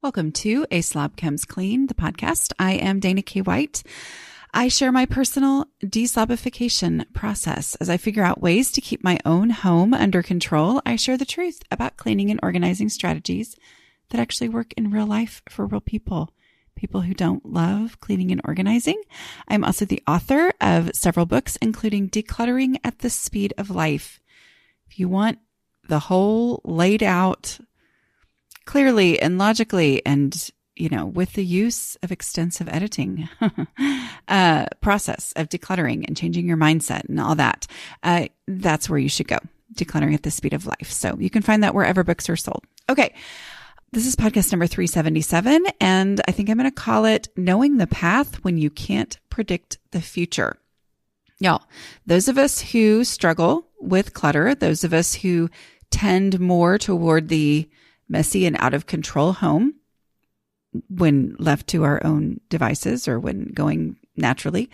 Welcome to A Slob Comes Clean, the podcast. I am Dana K. White. I share my personal deslobification process. As I figure out ways to keep my own home under control, I share the truth about cleaning and organizing strategies that actually work in real life for real people who don't love cleaning and organizing. I'm also the author of several books, including Decluttering at the Speed of Life. If you want the whole laid out clearly and logically and, with the use of extensive editing process of decluttering and changing your mindset and all that, that's where you should go. Decluttering at the Speed of Life. So you can find that wherever books are sold. Okay. This is podcast number 377, and I think I'm going to call it Knowing the Path When You Can't Predict the Future. Y'all, those of us who struggle with clutter, those of us who tend more toward the messy and out of control home when left to our own devices or when going naturally,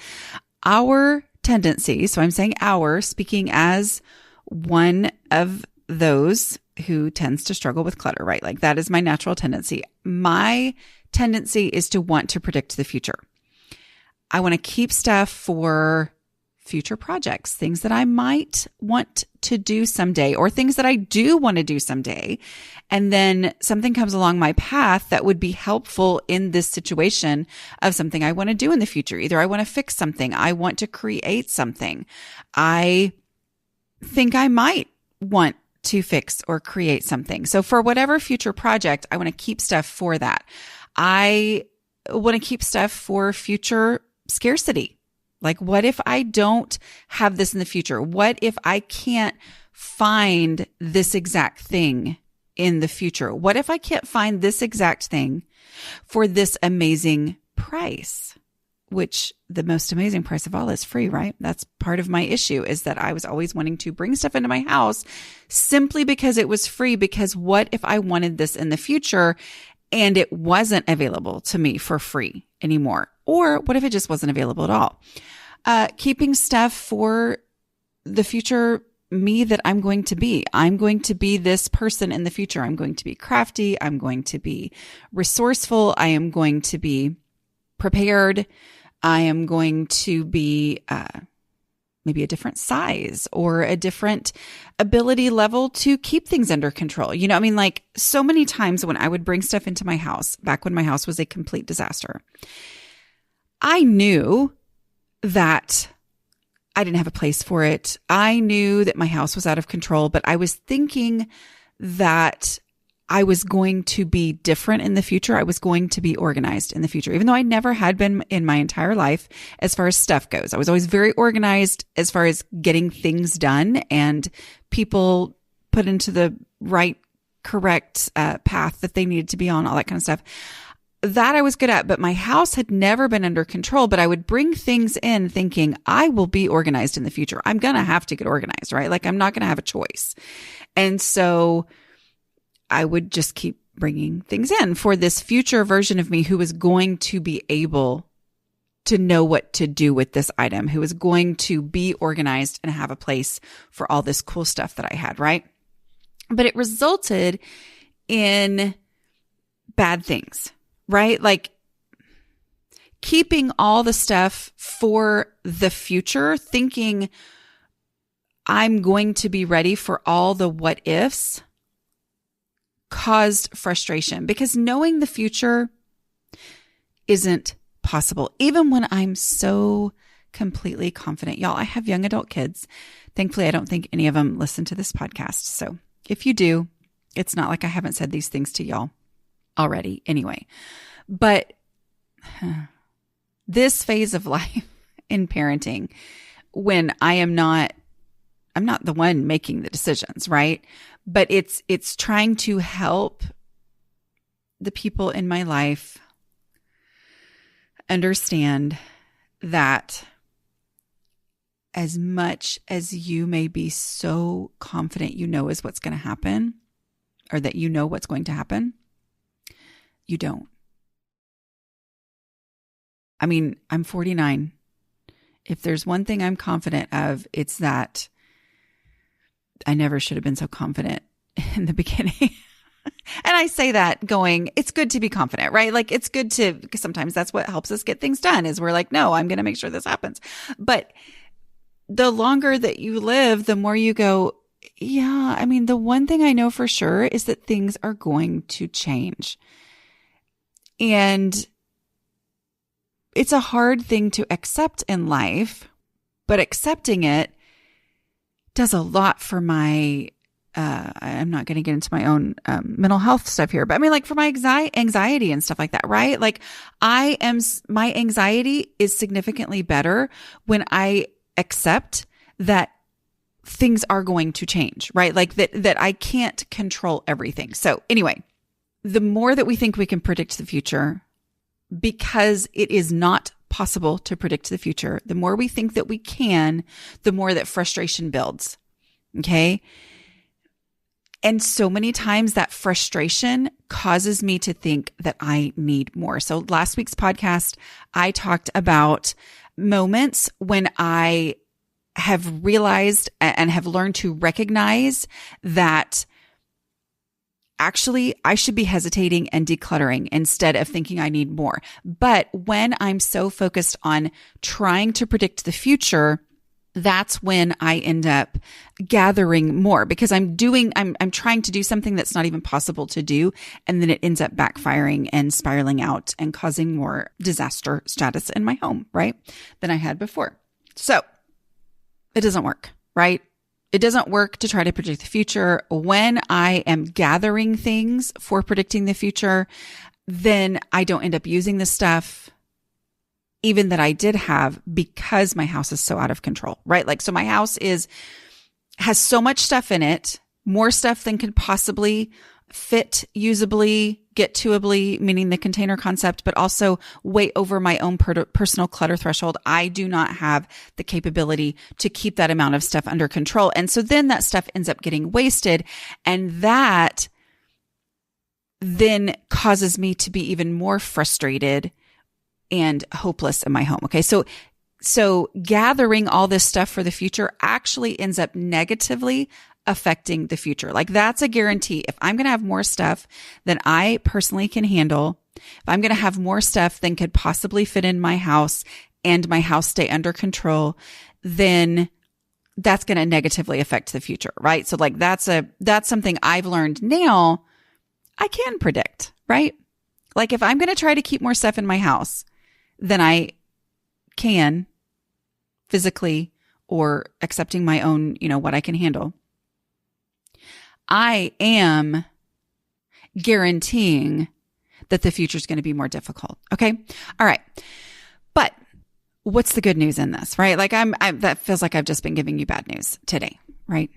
our tendency, so I'm saying speaking as one of those who tends to struggle with clutter, right? Like that is my natural tendency. My tendency is to want to predict the future. I want to keep stuff for future projects, things that I might want to do someday or things that I do want to do someday. And then something comes along my path that would be helpful in this situation of something I want to do in the future. Either I want to fix something, I want to create something. I think I might want to fix or create something. So for whatever future project, I want to keep stuff for that. I want to keep stuff for future scarcity. Like, what if I don't have this in the future? What if I can't find this exact thing in the future? What if I can't find this exact thing for this amazing price? Which the most amazing price of all is free, right? That's part of my issue, is that I was always wanting to bring stuff into my house simply because it was free. Because what if I wanted this in the future and it wasn't available to me for free anymore? Or what if it just wasn't available at all? Keeping stuff for the future me that I'm going to be. I'm going to be this person in the future. I'm going to be crafty. I'm going to be resourceful. I am going to be prepared. I am going to be maybe a different size or a different ability level to keep things under control. Like so many times when I would bring stuff into my house, back when my house was a complete disaster, I knew that I didn't have a place for it. I knew that my house was out of control, but I was thinking that I was going to be different in the future. I was going to be organized in the future, even though I never had been in my entire life as far as stuff goes. I was always very organized as far as getting things done and people put into the right, correct path that they needed to be on, all that kind of stuff. That I was good at, but my house had never been under control. But I would bring things in thinking I will be organized in the future. I'm going to have to get organized, right? Like I'm not going to have a choice. And so I would just keep bringing things in for this future version of me who was going to be able to know what to do with this item, who was going to be organized and have a place for all this cool stuff that I had, right? But it resulted in bad things, right? Like keeping all the stuff for the future, thinking I'm going to be ready for all the what ifs, caused frustration because knowing the future isn't possible. Even when I'm so completely confident. Y'all, I have young adult kids. Thankfully, I don't think any of them listen to this podcast. So if you do, it's not like I haven't said these things to y'all already anyway. But this phase of life in parenting, when I'm not the one making the decisions, right? But it's trying to help the people in my life understand that as much as you may be so confident you know is what's going to happen, or that you know what's going to happen, you don't. I mean, I'm 49. If there's one thing I'm confident of, it's that I never should have been so confident in the beginning. And I say that going, it's good to be confident, right? Like it's good to, because sometimes that's what helps us get things done is we're like, no, I'm going to make sure this happens. But the longer that you live, the more you go, yeah, I mean, the one thing I know for sure is that things are going to change. And it's a hard thing to accept in life, but accepting it does a lot for my, I'm not going to get into my own mental health stuff here, but I mean, like for my anxiety and stuff like that, right? Like my anxiety is significantly better when I accept that things are going to change, right? Like that I can't control everything. So anyway, the more that we think we can predict the future, because it is not possible to predict the future, the more we think that we can, the more that frustration builds. Okay. And so many times that frustration causes me to think that I need more. So last week's podcast, I talked about moments when I have realized and have learned to recognize that actually I should be hesitating and decluttering instead of thinking I need more. But when I'm so focused on trying to predict the future, that's when I end up gathering more because I'm trying to do something that's not even possible to do. And then it ends up backfiring and spiraling out and causing more disaster status in my home, right? Than I had before. So it doesn't work, right? It doesn't work to try to predict the future. When I am gathering things for predicting the future, then I don't end up using the stuff even that I did have because my house is so out of control, right? Like, so my house has so much stuff in it, more stuff than could possibly fit usably, get toably, meaning the container concept, but also way over my own personal clutter threshold. I do not have the capability to keep that amount of stuff under control. And so then that stuff ends up getting wasted. And that then causes me to be even more frustrated and hopeless in my home. Okay. So gathering all this stuff for the future actually ends up negatively affecting the future. Like that's a guarantee. If I'm going to have more stuff than I personally can handle, if I'm going to have more stuff than could possibly fit in my house and my house stay under control, then that's going to negatively affect the future, right? So like that's something I've learned now I can predict, right? Like if I'm going to try to keep more stuff in my house than I can physically or accepting my own, what I can handle, I am guaranteeing that the future is going to be more difficult. Okay. All right. But what's the good news in this, right? Like that feels like I've just been giving you bad news today, right?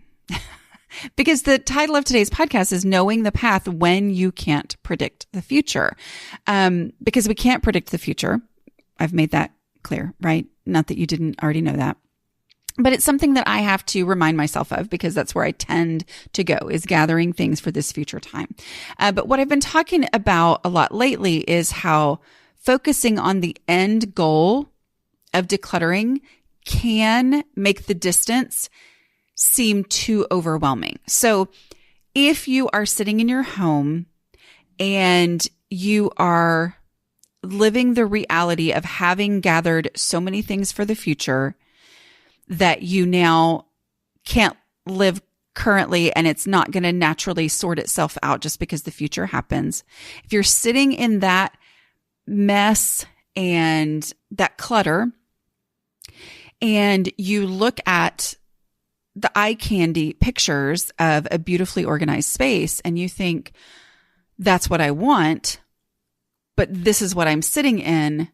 Because the title of today's podcast is Knowing the Path When You Can't Predict the Future. Because we can't predict the future. I've made that clear, right? Not that you didn't already know that. But it's something that I have to remind myself of because that's where I tend to go, is gathering things for this future time. But what I've been talking about a lot lately is how focusing on the end goal of decluttering can make the distance seem too overwhelming. So if you are sitting in your home and you are living the reality of having gathered so many things for the future that you now can't live currently and it's not going to naturally sort itself out just because the future happens. If you're sitting in that mess and that clutter and you look at the eye candy pictures of a beautifully organized space and you think, that's what I want, but this is what I'm sitting in,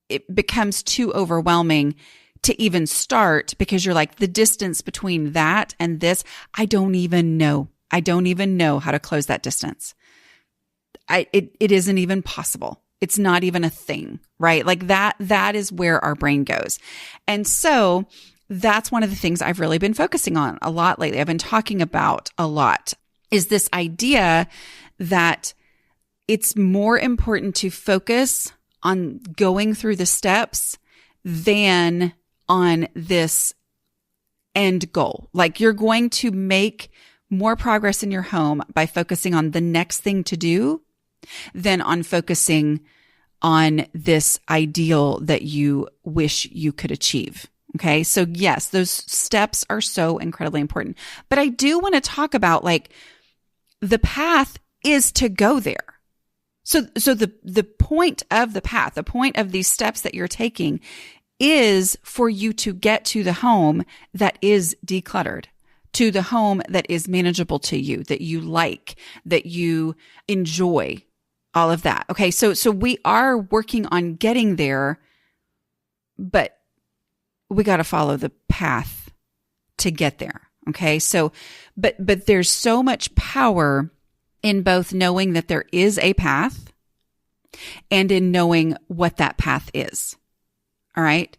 it becomes too overwhelming to even start because you're like, the distance between that and this, I don't even know how to close that distance. It isn't even possible. It's not even a thing, right? Like that is where our brain goes. And so that's one of the things I've really been focusing on a lot lately. I've been talking about a lot is this idea that it's more important to focus on going through the steps than on this end goal. Like you're going to make more progress in your home by focusing on the next thing to do than on focusing on this ideal that you wish you could achieve. Okay. So yes, those steps are so incredibly important, but I do want to talk about like the path is to go there. So the point of the path, the point of these steps that you're taking is for you to get to the home that is decluttered, to the home that is manageable to you, that you like, that you enjoy, all of that. Okay. So we are working on getting there, but we got to follow the path to get there. Okay. So, but there's so much power in both knowing that there is a path and in knowing what that path is. All right.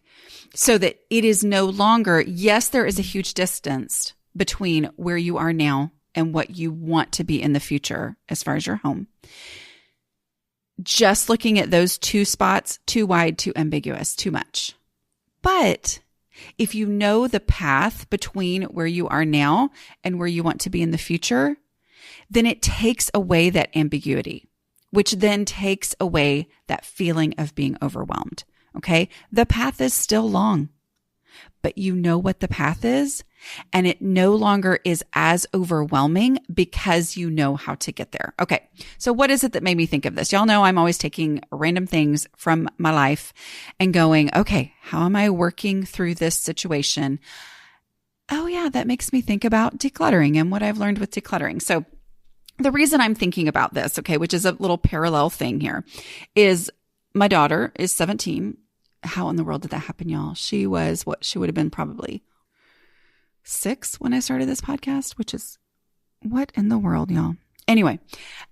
So that it is no longer, yes, there is a huge distance between where you are now and what you want to be in the future as far as your home. Just looking at those two spots, too wide, too ambiguous, too much. But if you know the path between where you are now and where you want to be in the future, then it takes away that ambiguity, which then takes away that feeling of being overwhelmed. Okay. The path is still long, but you know what the path is, and it no longer is as overwhelming because you know how to get there. Okay. So what is it that made me think of this? Y'all know I'm always taking random things from my life and going, okay, how am I working through this situation? Oh yeah, that makes me think about decluttering and what I've learned with decluttering. So the reason I'm thinking about this, okay, which is a little parallel thing here, is my daughter is 17. How in the world did that happen, y'all? She was she would have been probably 6 when I started this podcast, which is what in the world, y'all? Anyway,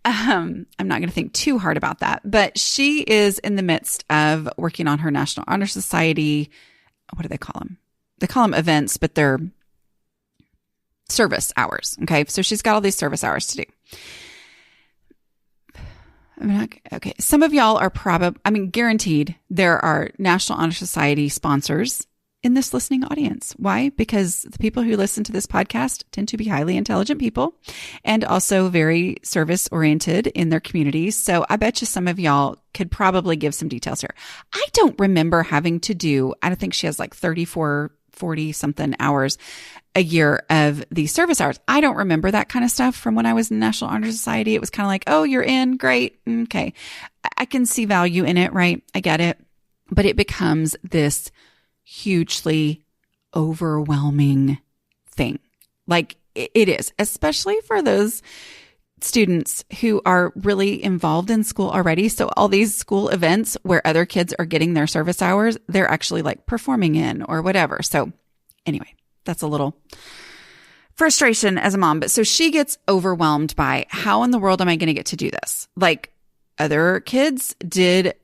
I'm not going to think too hard about that, but she is in the midst of working on her National Honor Society. What do they call them? They call them events, but they're service hours. Okay. So she's got all these service hours to do. Okay. Some of y'all are guaranteed there are National Honor Society sponsors in this listening audience. Why? Because the people who listen to this podcast tend to be highly intelligent people and also very service oriented in their communities. So I bet you some of y'all could probably give some details here. I don't remember having to do, I don't think she has like 34, 40 something hours a year of these service hours. I don't remember that kind of stuff from when I was in the National Honor Society. It was kind of like, oh, you're in, great. Okay. I can see value in it, right? I get it. But it becomes this hugely overwhelming thing. Like it is, especially for those students who are really involved in school already. So all these school events where other kids are getting their service hours, they're actually like performing in or whatever. So anyway, that's a little frustration as a mom. But so she gets overwhelmed by how in the world am I going to get to do this? Like other kids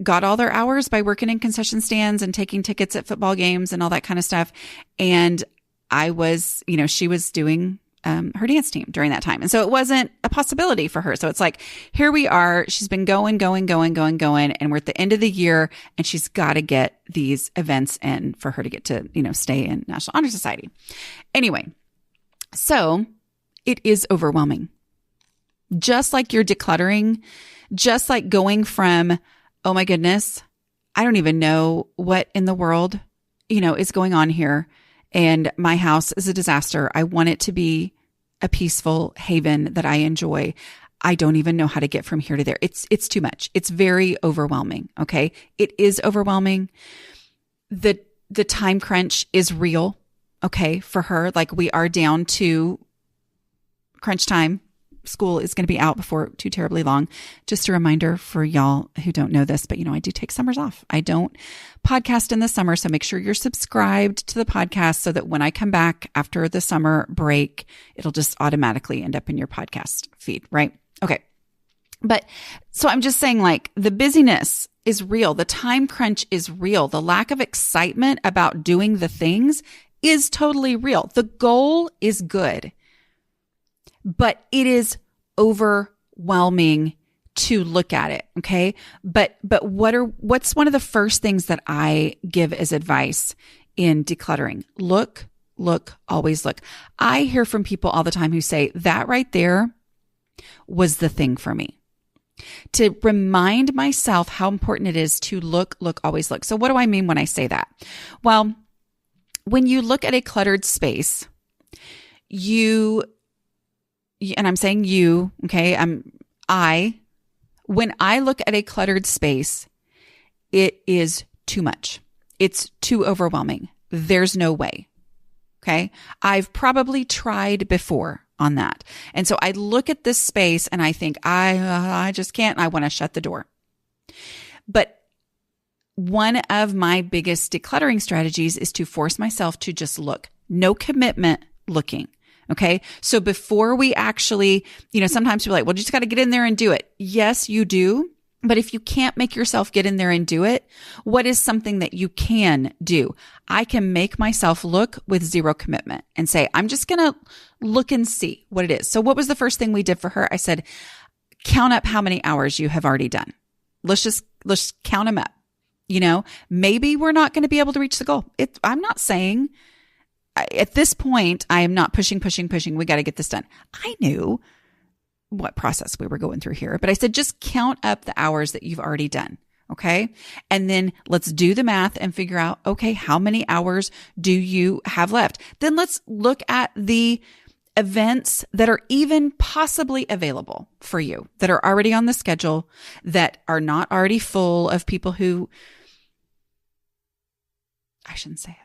got all their hours by working in concession stands and taking tickets at football games and all that kind of stuff. And I was, she was doing her dance team during that time. And so it wasn't a possibility for her. So it's like, here we are. She's been going. And we're at the end of the year and she's got to get these events in for her to get to, stay in National Honor Society. Anyway, so it is overwhelming. Just like you're decluttering, just like going from, oh my goodness, I don't even know what in the world, is going on here. And my house is a disaster. I want it to be a peaceful haven that I enjoy. I don't even know how to get from here to there. It's too much. It's very overwhelming. Okay. It is overwhelming. The time crunch is real. Okay. For her, like we are down to crunch time. School is going to be out before too terribly long. Just a reminder for y'all who don't know this, but I do take summers off. I don't podcast in the summer. So make sure you're subscribed to the podcast so that when I come back after the summer break, it'll just automatically end up in your podcast feed, right? Okay. But so I'm just saying like the busyness is real. The time crunch is real. The lack of excitement about doing the things is totally real. The goal is good. But it is overwhelming to look at it. Okay. But what's one of the first things that I give as advice in decluttering? Look look, always look. I hear from people all the time who say that right there was the thing for me. To remind myself how important it is to look, always look. So what do I mean when I say that? Well, when you look at a cluttered space, and I'm saying you, okay, when I look at a cluttered space, it is too much. It's too overwhelming. There's no way. Okay. I've probably tried before on that. And so I look at this space and I think, I just can't. I want to shut the door. But one of my biggest decluttering strategies is to force myself to just look. No commitment looking. Okay. So before we actually, sometimes we're like, well, you just got to get in there and do it. Yes, you do. But if you can't make yourself get in there and do it, what is something that you can do? I can make myself look with zero commitment and say, I'm just going to look and see what it is. So what was the first thing we did for her? I said, count up how many hours you have already done. Let's count them up. Maybe we're not going to be able to reach the goal. I'm not saying at this point, I am not pushing. We got to get this done. I knew what process we were going through here, but I said, just count up the hours that you've already done. Okay. And then let's do the math and figure out, okay, how many hours do you have left? Then let's look at the events that are even possibly available for you, that are already on the schedule, that are not already full of people who, I shouldn't say it,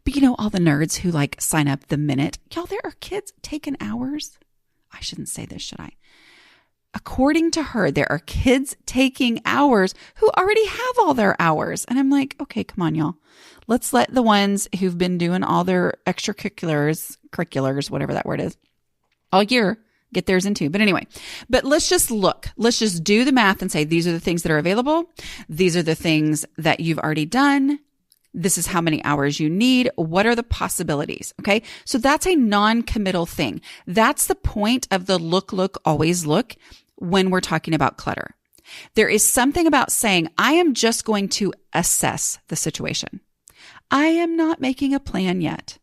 but all the nerds who sign up the minute. Y'all, there are kids taking hours. I shouldn't say this, should I? According to her, there are kids taking hours who already have all their hours. And I'm like, okay, come on, y'all. Let's let the ones who've been doing all their curriculars, whatever that word is, all year, get theirs in too. But anyway, let's just look. Let's just do the math and say, these are the things that are available. These are the things that you've already done. This is how many hours you need. What are the possibilities? Okay. So that's a non-committal thing. That's the point of the look, always look when we're talking about clutter. There is something about saying, I am just going to assess the situation. I am not making a plan yet.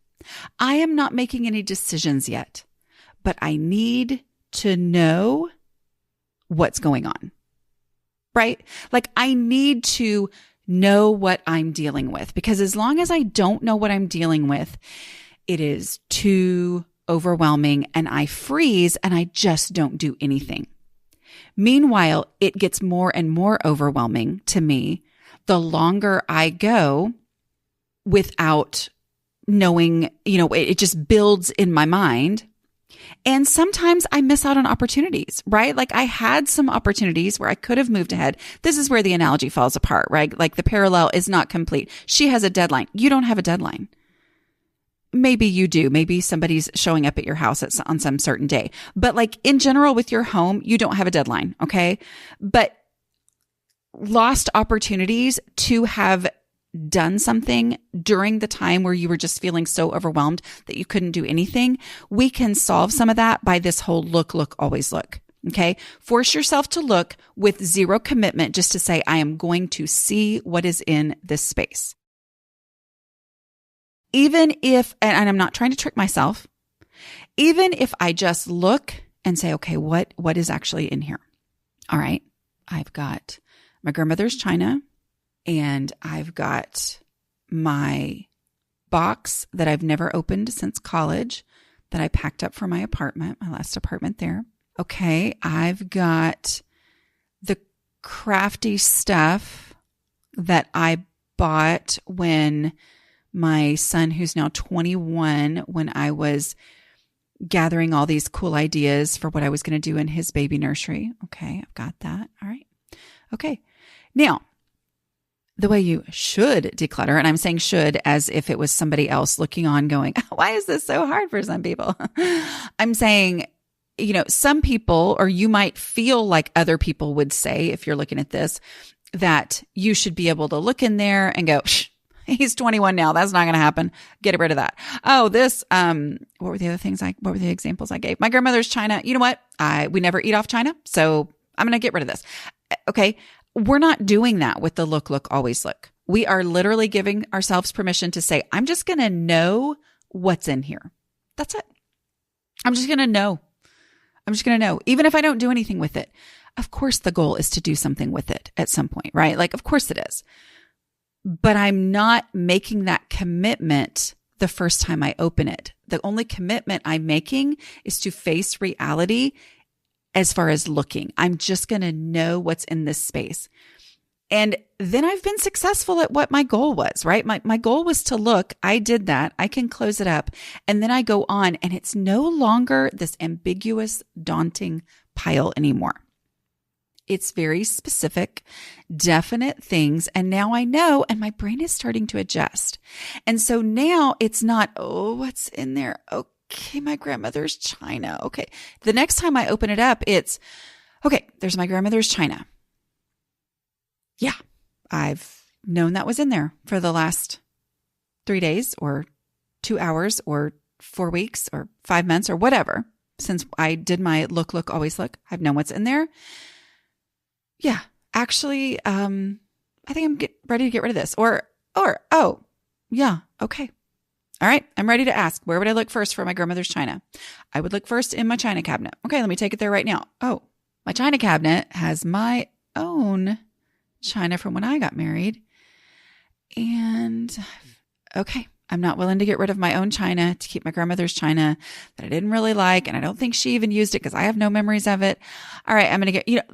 I am not making any decisions yet, but I need to know what's going on, right? I need to know what I'm dealing with, because as long as I don't know what I'm dealing with, it is too overwhelming and I freeze and I just don't do anything. Meanwhile, it gets more and more overwhelming to me the longer I go without knowing, it just builds in my mind. And sometimes I miss out on opportunities, right? I had some opportunities where I could have moved ahead. This is where the analogy falls apart, right? The parallel is not complete. She has a deadline. You don't have a deadline. Maybe you do. Maybe somebody's showing up at your house on some certain day. But in general with your home, you don't have a deadline, okay? But lost opportunities to have done something during the time where you were just feeling so overwhelmed that you couldn't do anything, we can solve some of that by this whole look, always look. Okay. Force yourself to look with zero commitment, just to say, I am going to see what is in this space. Even if, and I'm not trying to trick myself, even if I just look and say, okay, what is actually in here? All right. I've got my grandmother's china, and I've got my box that I've never opened since college that I packed up for my apartment, my last apartment there. Okay. I've got the crafty stuff that I bought when my son, who's now 21, when I was gathering all these cool ideas for what I was going to do in his baby nursery. Okay. I've got that. All right. Okay. Now, the way you should declutter, and I'm saying should as if it was somebody else looking on going, why is this so hard for some people? I'm saying, some people, or you might feel like other people would say, if you're looking at this, that you should be able to look in there and go, he's 21 now. That's not going to happen. Get rid of that. Oh, this, what were the other things what were the examples I gave? My grandmother's china. You know what? We never eat off china. So I'm going to get rid of this. Okay. We're not doing that with the look, always look. We are literally giving ourselves permission to say, I'm just going to know what's in here. That's it. I'm just going to know. Even if I don't do anything with it. Of course, the goal is to do something with it at some point, right? Like, of course it is. But I'm not making that commitment the first time I open it. The only commitment I'm making is to face reality as far as looking. I'm just going to know what's in this space. And then I've been successful at what my goal was, right? My goal was to look. I did that. I can close it up. And then I go on, and it's no longer this ambiguous, daunting pile anymore. It's very specific, definite things. And now I know, and my brain is starting to adjust. And so now it's not, oh, what's in there? Okay, my grandmother's china. Okay. The next time I open it up, it's, okay, there's my grandmother's china. Yeah, I've known that was in there for the last 3 days or 2 hours or 4 weeks or 5 months or whatever. Since I did my look, always look, I've known what's in there. Yeah, actually, I think I'm ready to get rid of this. Or, oh, yeah, okay. All right, I'm ready to ask, where would I look first for my grandmother's china? I would look first in my china cabinet. Okay, let me take it there right now. Oh, my china cabinet has my own china from when I got married. And, okay, I'm not willing to get rid of my own china to keep my grandmother's china that I didn't really like. And I don't think she even used it because I have no memories of it. All right, I'm going to get,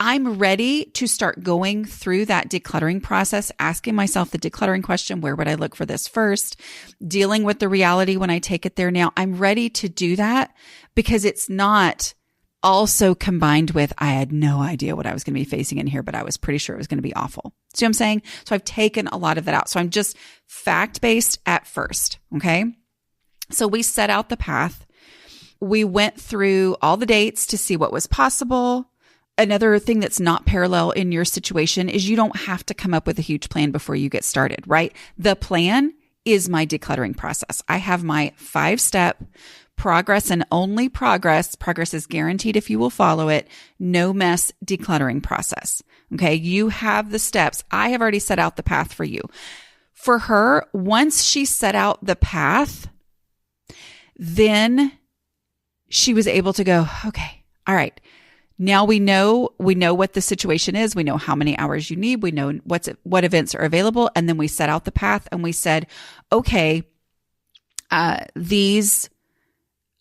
I'm ready to start going through that decluttering process, asking myself the decluttering question, where would I look for this first? Dealing with the reality when I take it there now. I'm ready to do that because it's not also combined with, I had no idea what I was going to be facing in here, but I was pretty sure it was going to be awful. See what I'm saying? So I've taken a lot of that out. So I'm just fact-based at first. Okay. So we set out the path. We went through all the dates to see what was possible. Another thing that's not parallel in your situation is you don't have to come up with a huge plan before you get started, right? The plan is my decluttering process. I have my 5-step progress and only progress. Progress is guaranteed if you will follow it. No mess decluttering process. Okay. You have the steps. I have already set out the path for you. For her, once she set out the path, then she was able to go, okay, all right. Now we know what the situation is. We know how many hours you need. We know what events are available. And then we set out the path and we said, okay, these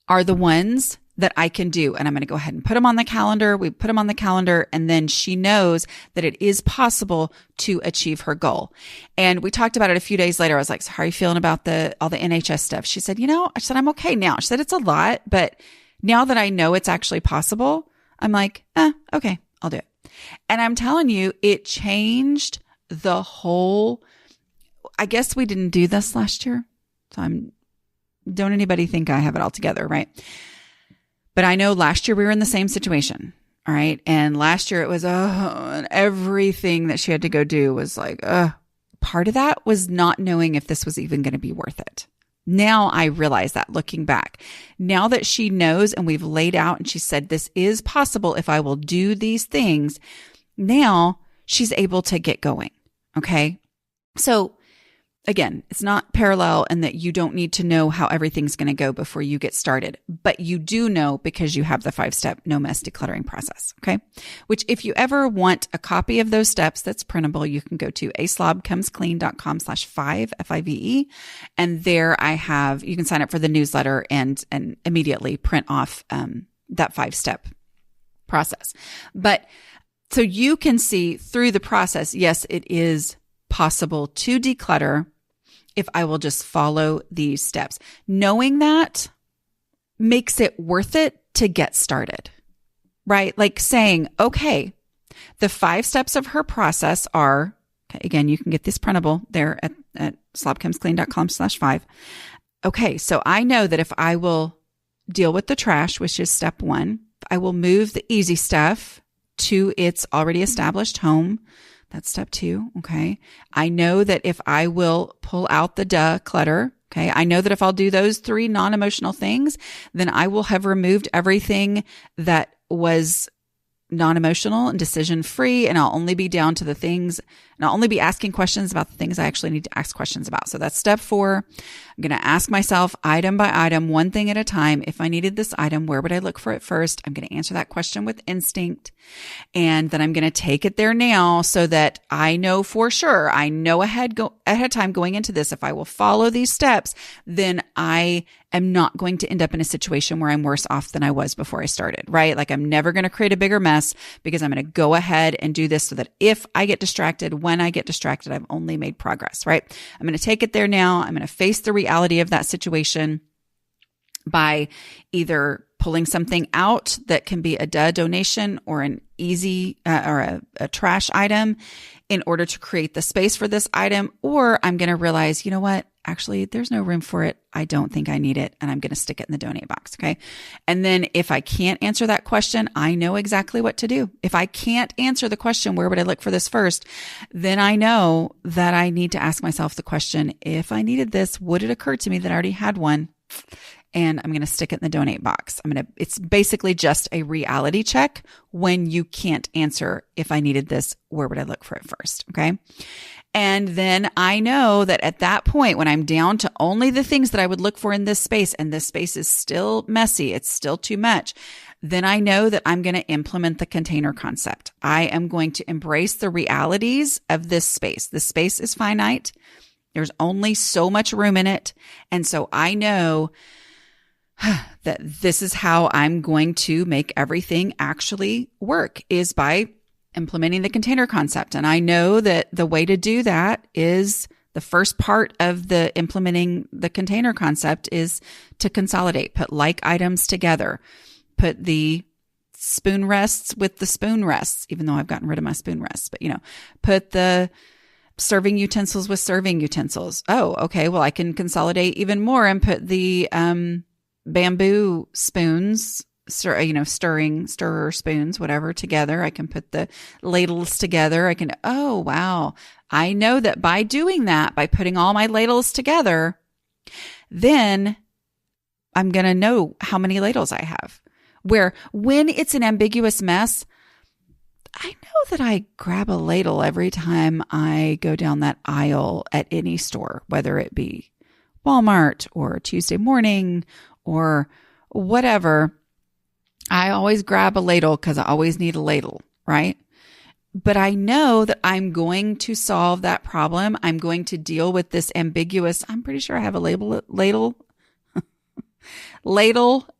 are the ones that I can do. And I'm going to go ahead and put them on the calendar. We put them on the calendar. And then she knows that it is possible to achieve her goal. And we talked about it a few days later. I was like, so how are you feeling about all the NHS stuff? She said, I said, I'm okay now. She said, it's a lot, but now that I know it's actually possible, I'm like, okay, I'll do it. And I'm telling you, it changed the whole, I guess we didn't do this last year. So don't anybody think I have it all together, right? But I know last year we were in the same situation. All right. And last year it was, and everything that she had to go do was like, part of that was not knowing if this was even going to be worth it. Now I realize that looking back, now that she knows and we've laid out and she said, this is possible if I will do these things. Now she's able to get going. Okay. So again, it's not parallel in that you don't need to know how everything's going to go before you get started, but you do know because you have the 5-step no mess decluttering process. Okay. Which if you ever want a copy of those steps that's printable, you can go to aslobcomesclean.com/5, FIVE. And there you can sign up for the newsletter and immediately print off, that 5-step process. But so you can see through the process, yes, it is possible to declutter if I will just follow these steps. Knowing that makes it worth it to get started, right? Like saying, okay, the 5 steps of her process are, okay, again, you can get this printable there at slobcomesclean.com/5. Okay, so I know that if I will deal with the trash, which is step 1, I will move the easy stuff to its already established home. That's step 2. Okay. I know that if I will pull out the clutter, okay, I know that if I'll do those 3 non-emotional things, then I will have removed everything that was non-emotional and decision free. And I'll only be down to the things, and I'll only be asking questions about the things I actually need to ask questions about. So that's step 4. I'm going to ask myself item by item, one thing at a time. If I needed this item, where would I look for it first? I'm going to answer that question with instinct. And then I'm going to take it there now so that I know for sure, I know ahead of time going into this, if I will follow these steps, then I am not going to end up in a situation where I'm worse off than I was before I started, right? Like I'm never going to create a bigger mess because I'm going to go ahead and do this so that if I get distracted, when I get distracted, I've only made progress, right? I'm going to take it there now. I'm going to face the reality of that situation by either pulling something out that can be a donation or an easy or a trash item in order to create the space for this item. Or I'm going to realize, you know what? Actually, there's no room for it. I don't think I need it. And I'm going to stick it in the donate box. Okay. And then if I can't answer that question, I know exactly what to do. If I can't answer the question, where would I look for this first? Then I know that I need to ask myself the question, if I needed this, would it occur to me that I already had one? And I'm going to stick it in the donate box. It's basically just a reality check when you can't answer, if I needed this, where would I look for it first? Okay. And then I know that at that point, when I'm down to only the things that I would look for in this space, and this space is still messy, it's still too much, then I know that I'm going to implement the container concept. I am going to embrace the realities of this space. The space is finite. There's only so much room in it. And so I know that this is how I'm going to make everything actually work, is by implementing the container concept. And I know that the way to do that is the first part of the implementing the container concept is to consolidate, put like items together, put the spoon rests with the spoon rests, even though I've gotten rid of my spoon rests, but put the serving utensils with serving utensils. Oh, okay. Well, I can consolidate even more and put the, bamboo spoons, stirrer spoons, whatever, together. I can put the ladles together. Oh, wow. I know that by doing that, by putting all my ladles together, then I'm going to know how many ladles I have. Where when it's an ambiguous mess, I know that I grab a ladle every time I go down that aisle at any store, whether it be Walmart or Tuesday morning or whatever. I always grab a ladle because I always need a ladle, right? But I know that I'm going to solve that problem. I'm going to deal with this ambiguous, I'm pretty sure I have a ladle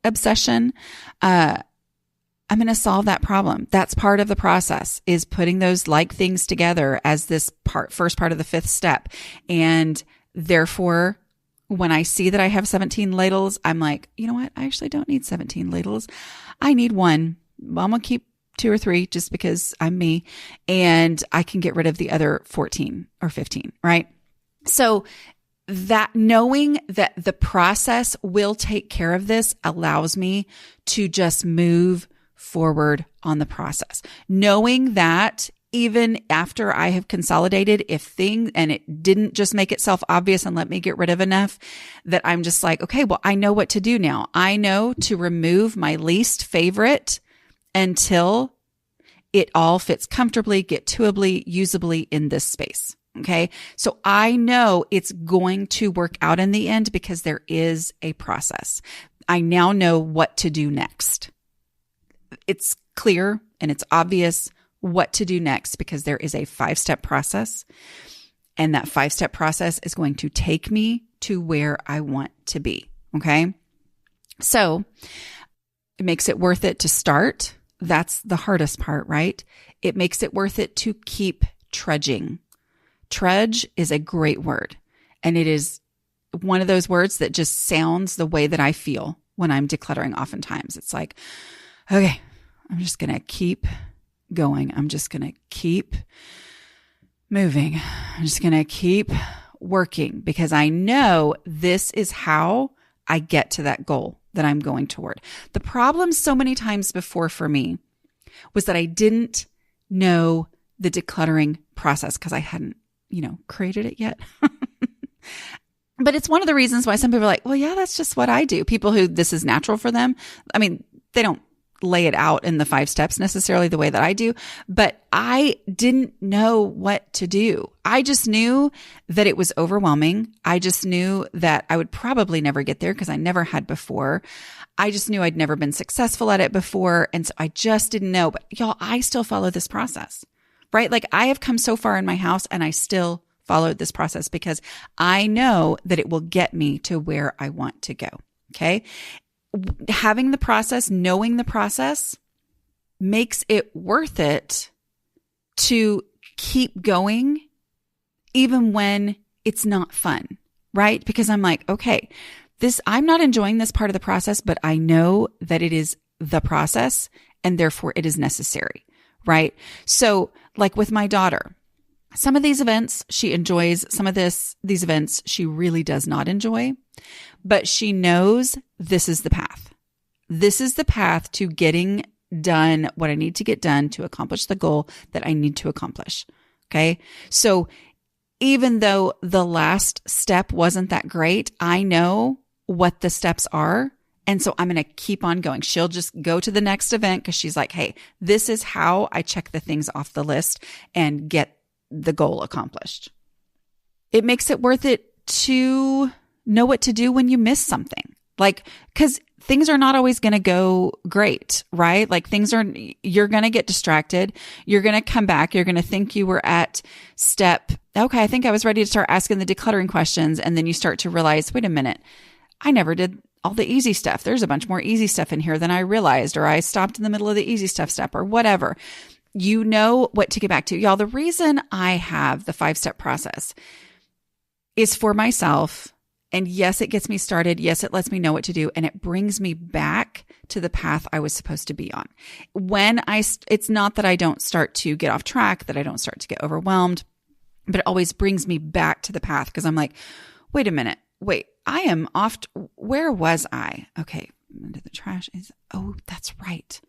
obsession. I'm going to solve that problem. That's part of the process, is putting those like things together as this first part of the fifth step. And therefore, when I see that I have 17 ladles, I'm like, you know what? I actually don't need 17 ladles. I need one. I'm going to keep 2 or 3 just because I'm me, and I can get rid of the other 14 or 15, right? So that knowing that the process will take care of this allows me to just move forward on the process. Knowing that even after I have consolidated, and it didn't just make itself obvious and let me get rid of enough, that I'm just like, okay, well, I know what to do now. I know to remove my least favorite until it all fits comfortably, get-toably, usably in this space. Okay. So I know it's going to work out in the end because there is a process. I now know what to do next. It's clear and it's obvious what to do next because there is a 5-step process, and that 5-step process is going to take me to where I want to be. Okay. So it makes it worth it to start. That's the hardest part, right? It makes it worth it to keep trudging. Trudge is a great word. And it is one of those words that just sounds the way that I feel when I'm decluttering. Oftentimes it's like, okay, I'm just going to keep going. I'm just going to keep moving. I'm just going to keep working because I know this is how I get to that goal that I'm going toward. The problem so many times before for me was that I didn't know the decluttering process because I hadn't, created it yet. But it's one of the reasons why some people are like, well, yeah, that's just what I do. People who this is natural for them. I mean, they don't lay it out in the 5 steps necessarily the way that I do, but I didn't know what to do. I just knew that it was overwhelming. I just knew that I would probably never get there because I never had before. I just knew I'd never been successful at it before. And so I just didn't know. But y'all, I still follow this process, right? Like I have come so far in my house and I still followed this process because I know that it will get me to where I want to go. Okay. Having the process, knowing the process makes it worth it to keep going even when it's not fun, right? Because I'm like, okay, I'm not enjoying this part of the process, but I know that it is the process and therefore it is necessary, right? So like with my daughter, some of these events she enjoys, some of these events she really does not enjoy, but she knows this is the path. This is the path to getting done what I need to get done to accomplish the goal that I need to accomplish. Okay. So even though the last step wasn't that great, I know what the steps are. And so I'm going to keep on going. She'll just go to the next event because she's like, hey, this is how I check the things off the list and get the goal accomplished. It makes it worth it to know what to do when you miss something. Like, because things are not always going to go great, right? Like you're going to get distracted. You're going to come back. You're going to think you were at step, okay, I think I was ready to start asking the decluttering questions. And then you start to realize, wait a minute, I never did all the easy stuff. There's a bunch more easy stuff in here than I realized, or I stopped in the middle of the easy stuff step or whatever. You know what to get back to. Y'all, the reason I have the 5-step process is for myself. And yes, it gets me started. Yes, it lets me know what to do. And it brings me back to the path I was supposed to be on. It's not that I don't start to get off track, that I don't start to get overwhelmed, but it always brings me back to the path because I'm like, wait a minute. Wait, I am off. Where was I? Okay. Into the trash is, oh, that's right.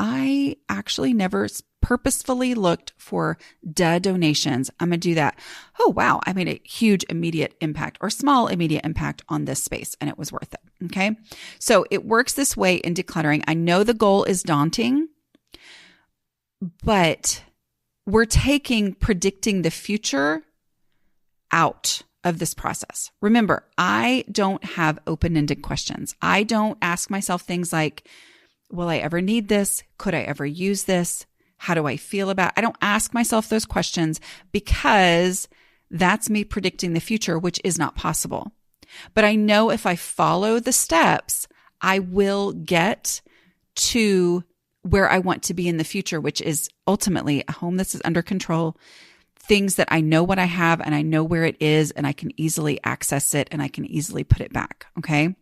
I actually never purposefully looked for donations. I'm going to do that. Oh, wow. I made a huge immediate impact or small immediate impact on this space and it was worth it. Okay. So it works this way in decluttering. I know the goal is daunting, but we're taking predicting the future out of this process. Remember, I don't have open-ended questions. I don't ask myself things like, will I ever need this? Could I ever use this? How do I feel about it? I don't ask myself those questions because that's me predicting the future, which is not possible. But I know if I follow the steps, I will get to where I want to be in the future, which is ultimately a home that's under control, things that I know what I have and I know where it is and I can easily access it and I can easily put it back. Okay.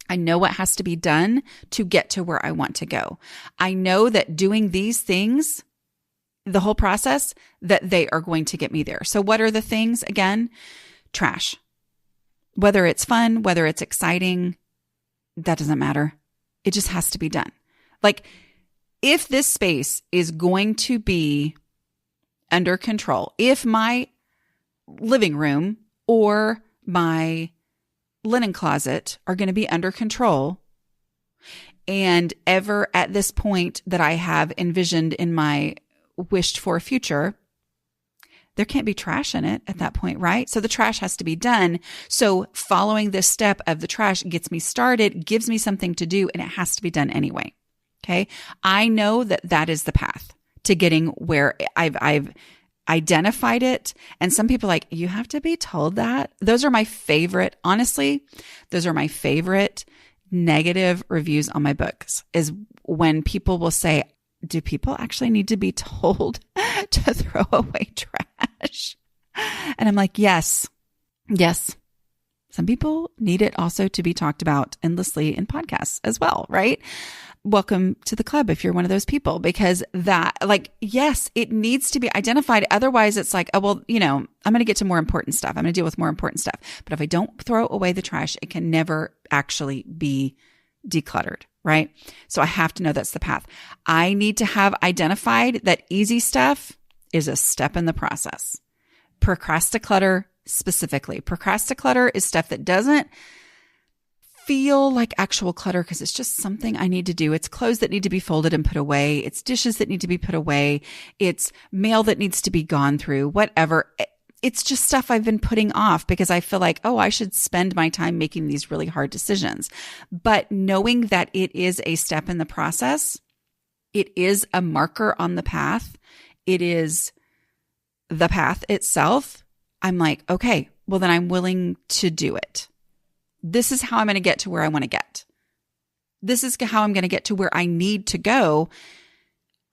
I know what has to be done to get to where I want to go. I know that doing these things, the whole process, that they are going to get me there. So what are the things? Again, trash. Whether it's fun, whether it's exciting, that doesn't matter. It just has to be done. Like if this space is going to be under control, if my living room or my linen closet are going to be under control, and ever at this point that I have envisioned in my wished for future, there can't be trash in it at that point, right? So the trash has to be done. So following this step of the trash gets me started, gives me something to do, and it has to be done anyway. Okay. I know that that is the path to getting where I've identified it. And some people are like, you have to be told that. Those are my favorite, honestly, those are my favorite negative reviews on my books is when people will say, do people actually need to be told to throw away trash? And I'm like, yes. Some people need it also to be talked about endlessly in podcasts as well, right? Welcome to the club if you're one of those people, because that, like, yes, it needs to be identified. Otherwise it's like, oh, well, I'm going to get to more important stuff. I'm going to deal with more important stuff. But if I don't throw away the trash, it can never actually be decluttered, right? So I have to know that's the path. I need to have identified that easy stuff is a step in the process. Procrasticlutter specifically. Procrasticlutter is stuff that doesn't feel like actual clutter because it's just something I need to do. It's clothes that need to be folded and put away. It's dishes that need to be put away. It's mail that needs to be gone through, whatever. It's just stuff I've been putting off because I feel like, oh, I should spend my time making these really hard decisions. But knowing that it is a step in the process, it is a marker on the path, it is the path itself, I'm like, okay, well then I'm willing to do it. This is how I'm going to get to where I want to get. This is how I'm going to get to where I need to go.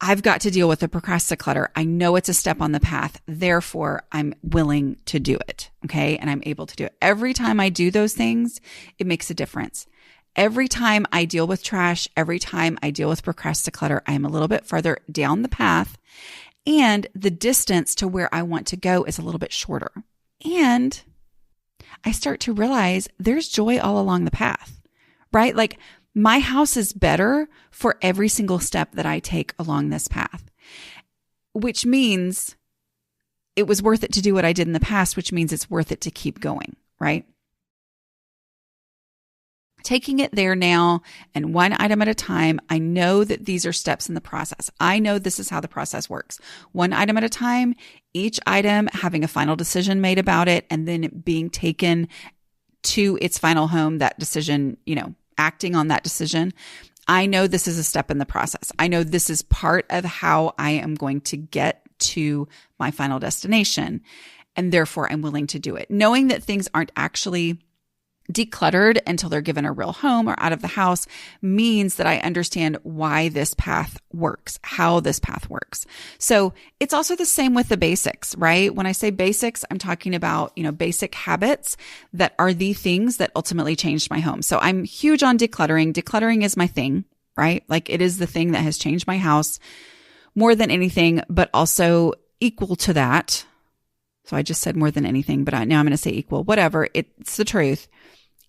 I've got to deal with the procrastinator. I know it's a step on the path. Therefore, I'm willing to do it. Okay. And I'm able to do it. Every time I do those things, it makes a difference. Every time I deal with trash, every time I deal with procrastinator, I am a little bit further down the path and the distance to where I want to go is a little bit shorter. And I start to realize there's joy all along the path, right? Like my house is better for every single step that I take along this path, which means it was worth it to do what I did in the past, which means it's worth it to keep going, right? Taking it there now and one item at a time, I know that these are steps in the process. I know this is how the process works. One item at a time, each item having a final decision made about it and then it being taken to its final home, that decision, acting on that decision. I know this is a step in the process. I know this is part of how I am going to get to my final destination. And therefore I'm willing to do it. Knowing that things aren't actually decluttered until they're given a real home or out of the house means that I understand why this path works, how this path works. So it's also the same with the basics, right? When I say basics, I'm talking about, basic habits that are the things that ultimately changed my home. So I'm huge on decluttering. Decluttering is my thing, right? Like it is the thing that has changed my house more than anything, but also equal to that. So I just said more than anything, but now I'm going to say equal, whatever. It's the truth.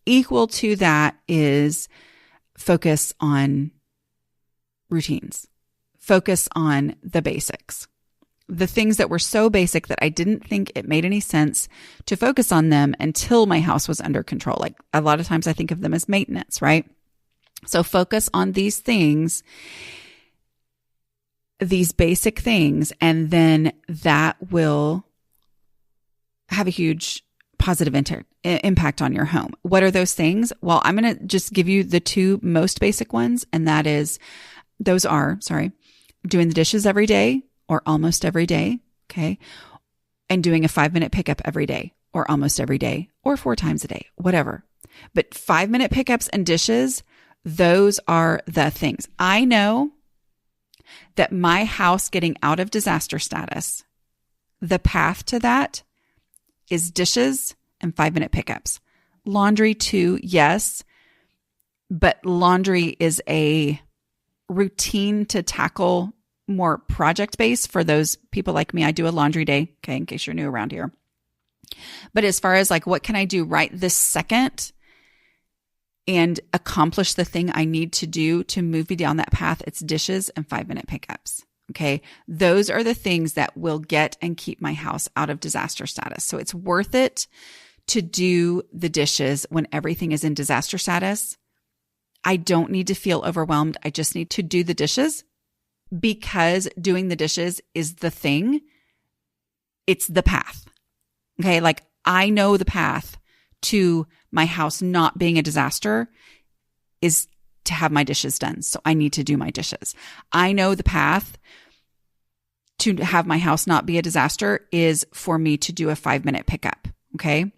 Equal to that is focus on routines, focus on the basics, the things that were so basic that I didn't think it made any sense to focus on them until my house was under control. Like a lot of times I think of them as maintenance, right? So focus on these things, these basic things, and then that will have a huge positive impact on your home. What are those things? Well, I'm going to just give you the two most basic ones. And those are doing the dishes every day or almost every day. Okay. And doing a 5-minute pickup every day or almost every day or 4 times a day, whatever. But 5-minute pickups and dishes, those are the things. I know that my house getting out of disaster status, the path to that is dishes and 5-minute pickups. Laundry too, yes, but laundry is a routine to tackle, more project-based for those people like me. I do a laundry day, okay, in case you're new around here. But as far as like what can I do right this second and accomplish the thing I need to do to move me down that path, it's dishes and 5-minute pickups. Okay. Those are the things that will get and keep my house out of disaster status. So it's worth it to do the dishes when everything is in disaster status. I don't need to feel overwhelmed. I just need to do the dishes because doing the dishes is the thing. It's the path. Okay. Like I know the path to my house not being a disaster is to have my dishes done. So I need to do my dishes. I know the path to have my house not be a disaster is for me to do a 5-minute pickup. Okay.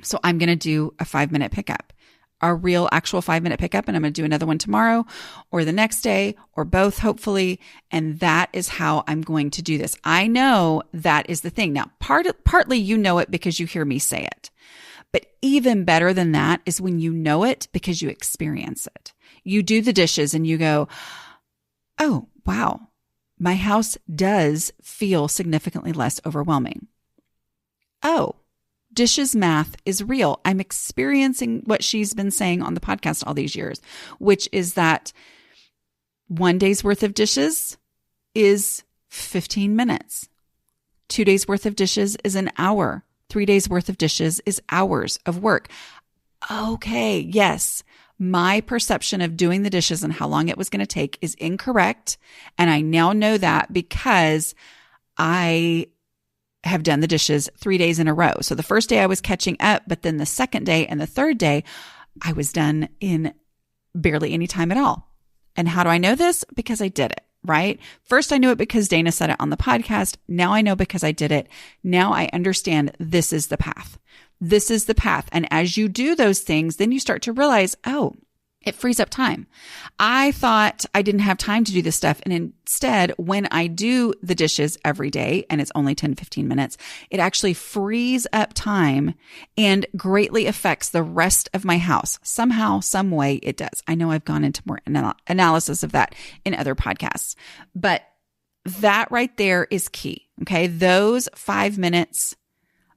So I'm going to do a 5-minute pickup, a real actual 5-minute pickup. And I'm going to do another one tomorrow or the next day or both, hopefully. And that is how I'm going to do this. I know that is the thing. Now, partly you know it because you hear me say it. But even better than that is when you know it because you experience it. You do the dishes and you go, oh, wow, my house does feel significantly less overwhelming. Oh, dishes math is real. I'm experiencing what she's been saying on the podcast all these years, which is that 1 day's worth of dishes is 15 minutes. 2 days worth of dishes is an hour. 3 days worth of dishes is hours of work. okay, yes, my perception of doing the dishes and how long it was going to take is incorrect. And I now know that because I have done the dishes 3 days in a row. So the first day I was catching up, but then the second day and the third day, I was done in barely any time at all. And how do I know this? Because I did it, right? First, I knew it because Dana said it on the podcast. Now I know because I did it. Now I understand this is the path. This is the path. And as you do those things, then you start to realize, oh, it frees up time. I thought I didn't have time to do this stuff. And instead, when I do the dishes every day, and it's only 10, 15 minutes, it actually frees up time and greatly affects the rest of my house. Somehow, some way it does. I know I've gone into more analysis of that in other podcasts, but that right there is key. Okay. Those 5 minutes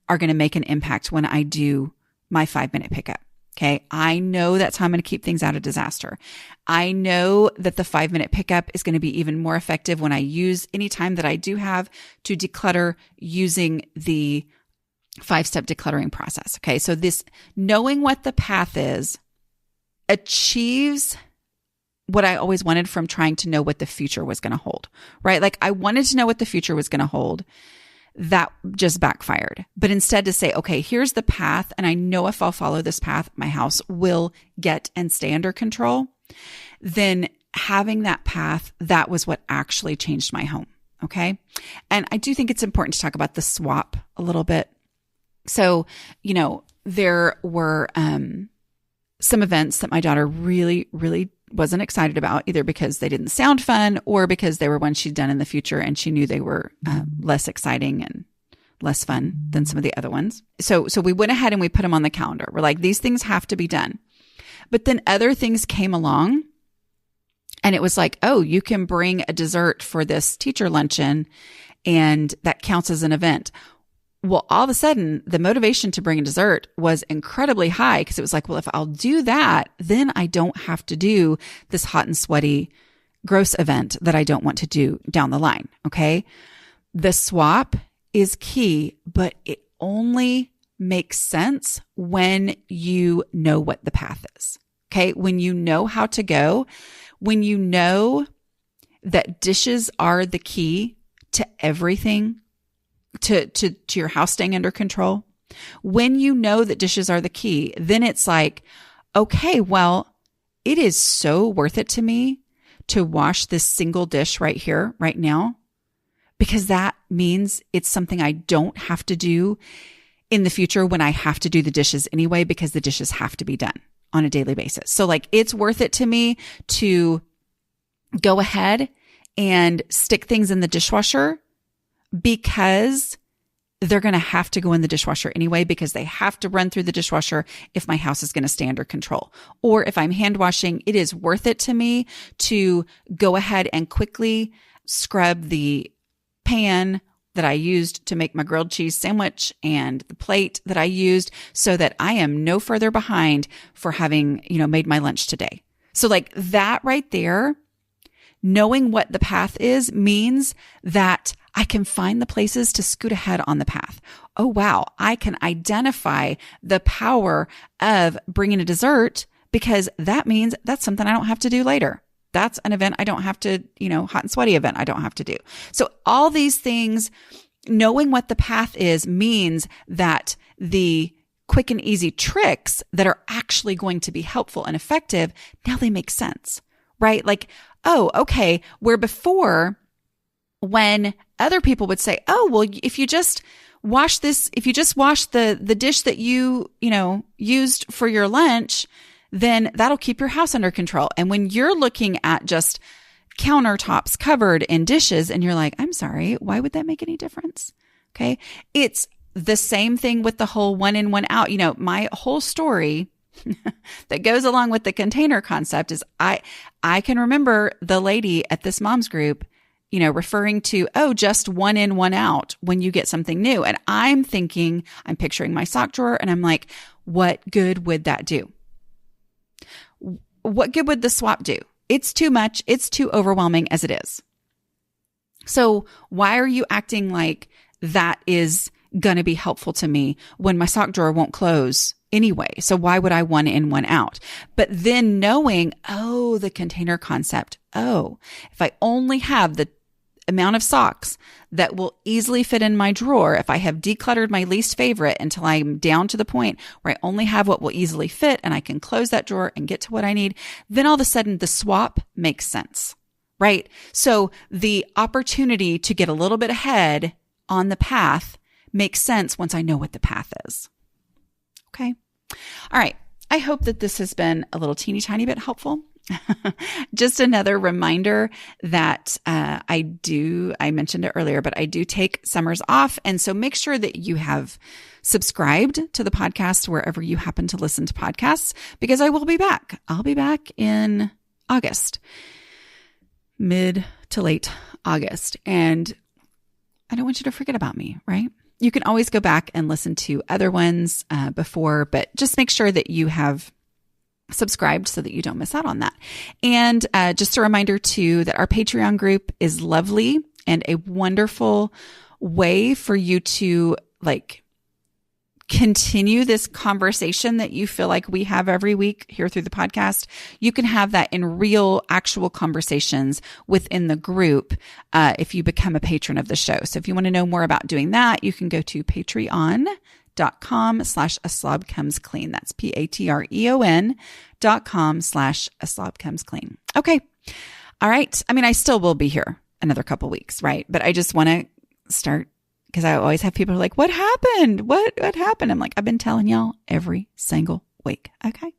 are going to make an impact when I do my 5-minute pickup. Okay. I know that's how I'm going to keep things out of disaster. I know that the 5-minute pickup is going to be even more effective when I use any time that I do have to declutter using the 5-step decluttering process. Okay. So this knowing what the path is achieves what I always wanted from trying to know what the future was going to hold, right? Like I wanted to know what the future was going to hold. That just backfired. But instead to say, okay, here's the path. And I know if I'll follow this path, my house will get and stay under control. Then having that path, that was what actually changed my home. Okay. And I do think it's important to talk about the swap a little bit. So, there were, some events that my daughter really, really wasn't excited about, either because they didn't sound fun or because they were ones she'd done in the future and she knew they were less exciting and less fun than some of the other ones. So we went ahead and we put them on the calendar. We're like, these things have to be done. But then other things came along and it was like, oh, you can bring a dessert for this teacher luncheon and that counts as an event. Well, all of a sudden, the motivation to bring a dessert was incredibly high because it was like, well, if I'll do that, then I don't have to do this hot and sweaty, gross event that I don't want to do down the line. Okay. The swap is key, but it only makes sense when you know what the path is. Okay. When you know how to go, when you know that dishes are the key to everything, to your house staying under control. When you know that dishes are the key, then it's like, okay, well, it is so worth it to me to wash this single dish right here, right now, because that means it's something I don't have to do in the future when I have to do the dishes anyway, because the dishes have to be done on a daily basis. So like, it's worth it to me to go ahead and stick things in the dishwasher because they're going to have to go in the dishwasher anyway, because they have to run through the dishwasher if my house is going to stay under control. Or if I'm hand washing, it is worth it to me to go ahead and quickly scrub the pan that I used to make my grilled cheese sandwich and the plate that I used so that I am no further behind for having, made my lunch today. So like that right there, knowing what the path is means that I can find the places to scoot ahead on the path. Oh, wow. I can identify the power of bringing a dessert because that means that's something I don't have to do later. That's an event I don't have to, hot and sweaty event I don't have to do. So all these things, knowing what the path is means that the quick and easy tricks that are actually going to be helpful and effective, now they make sense, right? Like, oh, okay. Where before, when other people would say, oh, well, if you just wash the dish that you used for your lunch, then that'll keep your house under control. And when you're looking at just countertops covered in dishes and you're like, I'm sorry, why would that make any difference? Okay. It's the same thing with the whole one in, one out. My whole story that goes along with the container concept is I can remember the lady at this mom's group, referring to, oh, just one in, one out when you get something new. And I'm picturing my sock drawer and I'm like, what good would that do? What good would the swap do? It's too much. It's too overwhelming as it is. So why are you acting like that is going to be helpful to me when my sock drawer won't close anyway. So why would I one in, one out? But then knowing, the container concept. If I only have the amount of socks that will easily fit in my drawer, if I have decluttered my least favorite until I'm down to the point where I only have what will easily fit and I can close that drawer and get to what I need, then all of a sudden the swap makes sense, right? So the opportunity to get a little bit ahead on the path makes sense once I know what the path is. Okay. All right. I hope that this has been a little teeny tiny bit helpful. Just another reminder that I mentioned it earlier, but I do take summers off. And so make sure that you have subscribed to the podcast wherever you happen to listen to podcasts, because I will be back. I'll be back in August, mid to late August. And I don't want you to forget about me, right? You can always go back and listen to other ones before, but just make sure that you have subscribed so that you don't miss out on that. And just a reminder too, that our Patreon group is lovely and a wonderful way for you to continue this conversation that you feel like we have every week here through the podcast. You can have that in real, actual conversations within the group if you become a patron of the show. So if you want to know more about doing that, you can go to patreon.com/A Slob Comes Clean. That's patreon.com/A Slob Comes Clean. Okay. All right. I mean, I still will be here another couple weeks, right? But I just want to start, because I always have people who are like, what happened? What happened? I'm like, I've been telling y'all every single week. Okay.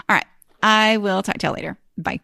All right. I will talk to y'all later. Bye.